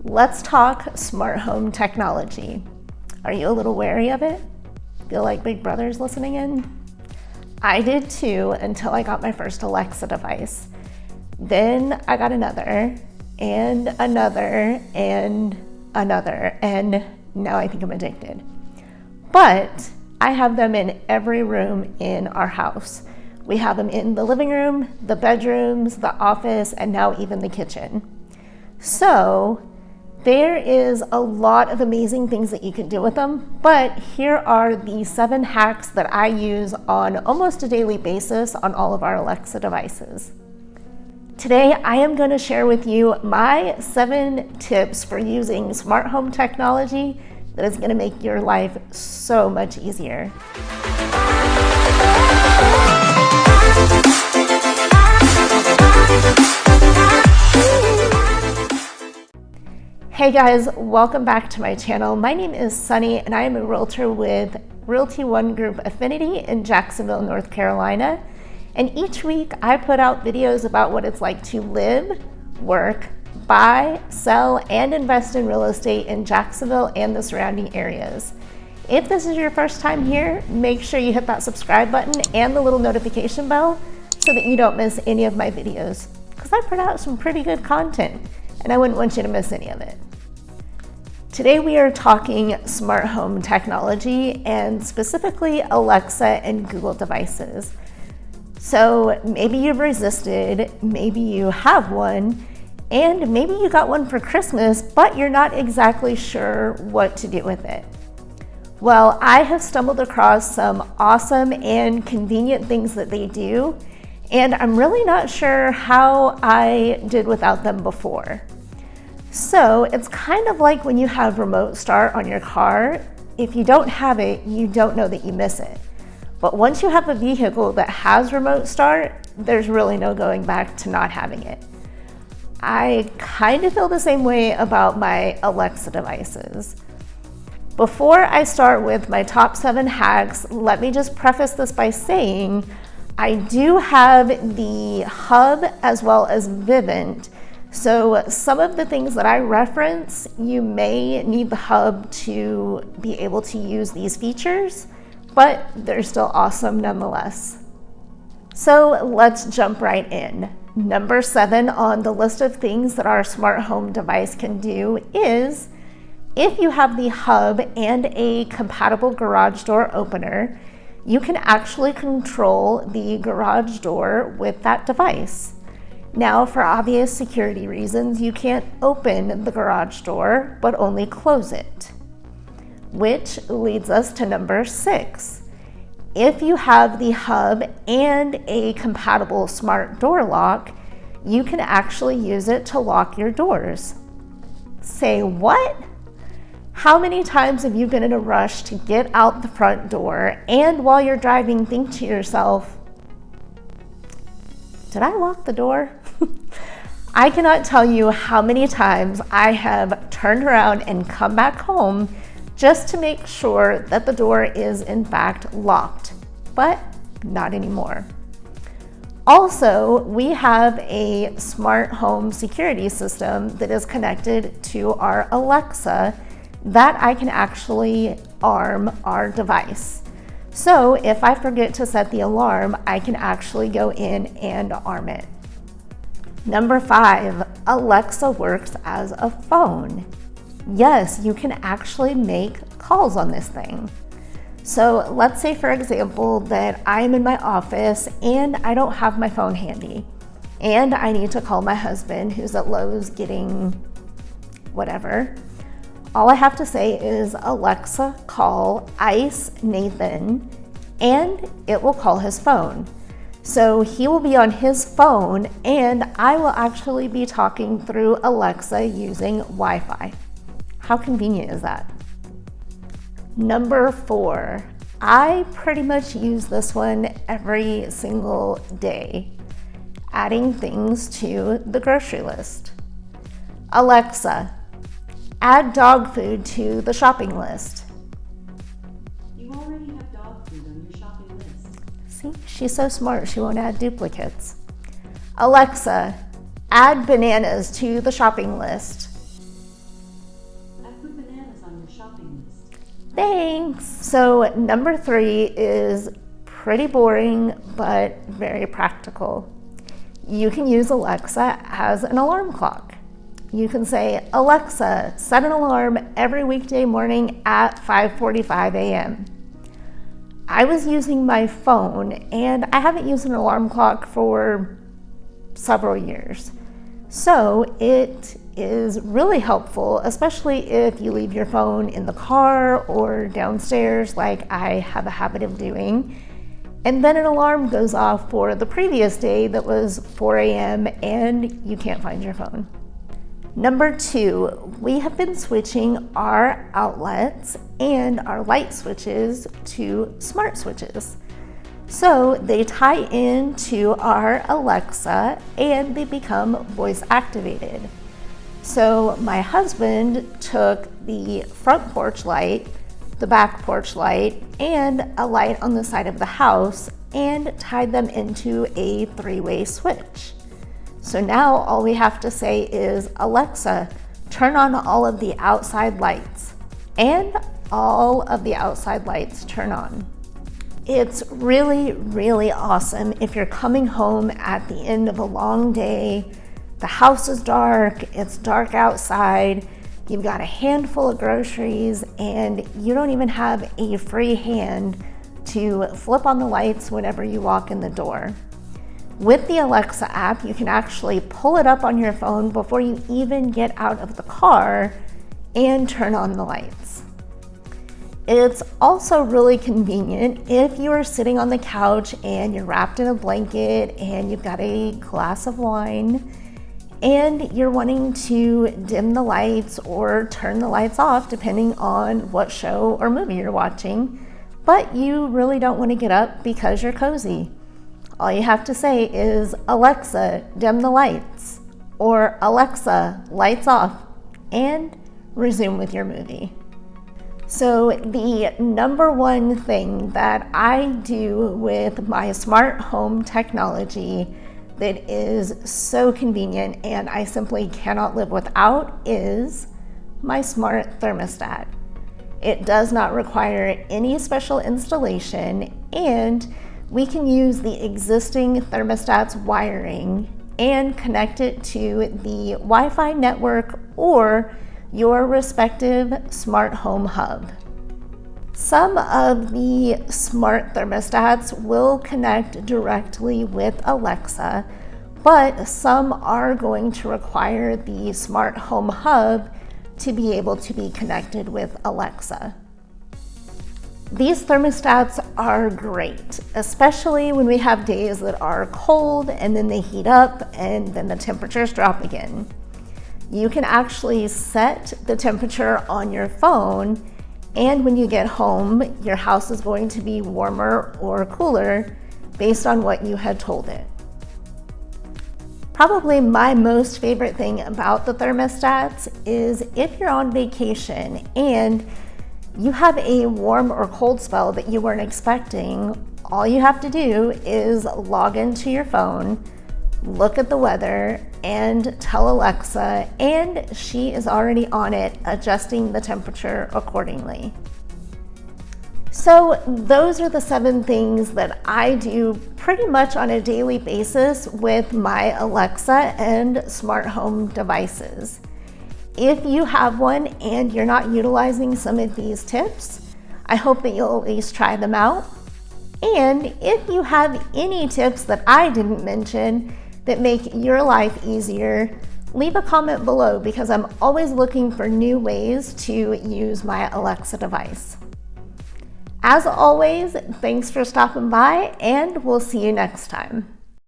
Let's talk smart home technology. Are you a little wary of it? Feel like Big Brother's listening in? I did too, until I got my first Alexa device. Then I got another, and another, and another, and now I think I'm addicted. But I have them in every room in our house. We have them in the living room, the bedrooms, the office, and now even the kitchen. So there is a lot of amazing things that you can do with them, but here are the 7 hacks that I use on almost a daily basis on all of our Alexa devices. Today, I am going to share with you my 7 tips for using smart home technology that is going to make your life so much easier. Hey guys, welcome back to my channel. My name is Sunny and I am a realtor with Realty One Group Affinity in Jacksonville, North Carolina. And each week I put out videos about what it's like to live, work, buy, sell, and invest in real estate in Jacksonville and the surrounding areas. If this is your first time here, make sure you hit that subscribe button and the little notification bell so that you don't miss any of my videos, because I put out some pretty good content and I wouldn't want you to miss any of it. Today we are talking smart home technology and specifically Alexa and Google devices. So maybe you've resisted, maybe you have one, and maybe you got one for Christmas, but you're not exactly sure what to do with it. Well, I have stumbled across some awesome and convenient things that they do, and I'm really not sure how I did without them before. So it's kind of like when you have remote start on your car. If you don't have it, you don't know that you miss it. But once you have a vehicle that has remote start, there's really no going back to not having it. I kind of feel the same way about my Alexa devices. Before I start with my top 7 hacks, let me just preface this by saying I do have the Hub as well as Vivint. So some of the things that I reference, you may need the Hub to be able to use these features, but they're still awesome nonetheless. So let's jump right in. Number 7 on the list of things that our smart home device can do is, if you have the Hub and a compatible garage door opener, you can actually control the garage door with that device. Now, for obvious security reasons, you can't open the garage door, but only close it. Which leads us to number 6. If you have the Hub and a compatible smart door lock, you can actually use it to lock your doors. Say what? How many times have you been in a rush to get out the front door and while you're driving think to yourself, did I lock the door? I cannot tell you how many times I have turned around and come back home just to make sure that the door is in fact locked, but not anymore. Also, we have a smart home security system that is connected to our Alexa that I can actually arm our device. So if I forget to set the alarm, I can actually go in and arm it. Number 5, Alexa works as a phone. Yes, you can actually make calls on this thing. So let's say, for example, that I'm in my office and I don't have my phone handy and I need to call my husband who's at Lowe's getting whatever. All I have to say is, Alexa, call Ice Nathan, and it will call his phone. So he will be on his phone and I will actually be talking through Alexa using Wi-Fi. How convenient is that? Number 4, I pretty much use this one every single day, adding things to the grocery list. Alexa, add dog food to the shopping list. You already have dog food on your shopping list. See, she's so smart, she won't add duplicates. Alexa, add bananas to the shopping list. Thanks. So number 3 is pretty boring, but very practical. You can use Alexa as an alarm clock. You can say, Alexa, set an alarm every weekday morning at 5:45 a.m. I was using my phone and I haven't used an alarm clock for several years. So it is really helpful, especially if you leave your phone in the car or downstairs like I have a habit of doing. And then an alarm goes off for the previous day that was 4 a.m. and you can't find your phone. Number 2, we have been switching our outlets and our light switches to smart switches. So they tie into our Alexa and they become voice activated. So my husband took the front porch light, the back porch light, and a light on the side of the house and tied them into a 3-way switch. So now all we have to say is, Alexa, turn on all of the outside lights, and all of the outside lights turn on. It's really, really awesome if you're coming home at the end of a long day, the house is dark, it's dark outside, you've got a handful of groceries, and you don't even have a free hand to flip on the lights whenever you walk in the door. With the Alexa app, you can actually pull it up on your phone before you even get out of the car and turn on the lights. It's also really convenient if you are sitting on the couch and you're wrapped in a blanket and you've got a glass of wine and you're wanting to dim the lights or turn the lights off depending on what show or movie you're watching, but you really don't want to get up because you're cozy. All you have to say is, Alexa, dim the lights, or Alexa, lights off, and resume with your movie. So the number one thing that I do with my smart home technology that is so convenient and I simply cannot live without is my smart thermostat. It does not require any special installation, and we can use the existing thermostat's wiring and connect it to the Wi-Fi network or your respective smart home hub. Some of the smart thermostats will connect directly with Alexa, but some are going to require the smart home hub to be able to be connected with Alexa. These thermostats are great, especially when we have days that are cold and then they heat up and then the temperatures drop again. You can actually set the temperature on your phone, and when you get home, your house is going to be warmer or cooler based on what you had told it. Probably my most favorite thing about the thermostats is if you're on vacation and you have a warm or cold spell that you weren't expecting, all you have to do is log into your phone, look at the weather, and tell Alexa, and she is already on it, adjusting the temperature accordingly. So those are the 7 things that I do pretty much on a daily basis with my Alexa and smart home devices. If you have one and you're not utilizing some of these tips, I hope that you'll at least try them out. And if you have any tips that I didn't mention that make your life easier, leave a comment below because I'm always looking for new ways to use my Alexa device. As always, thanks for stopping by, and we'll see you next time.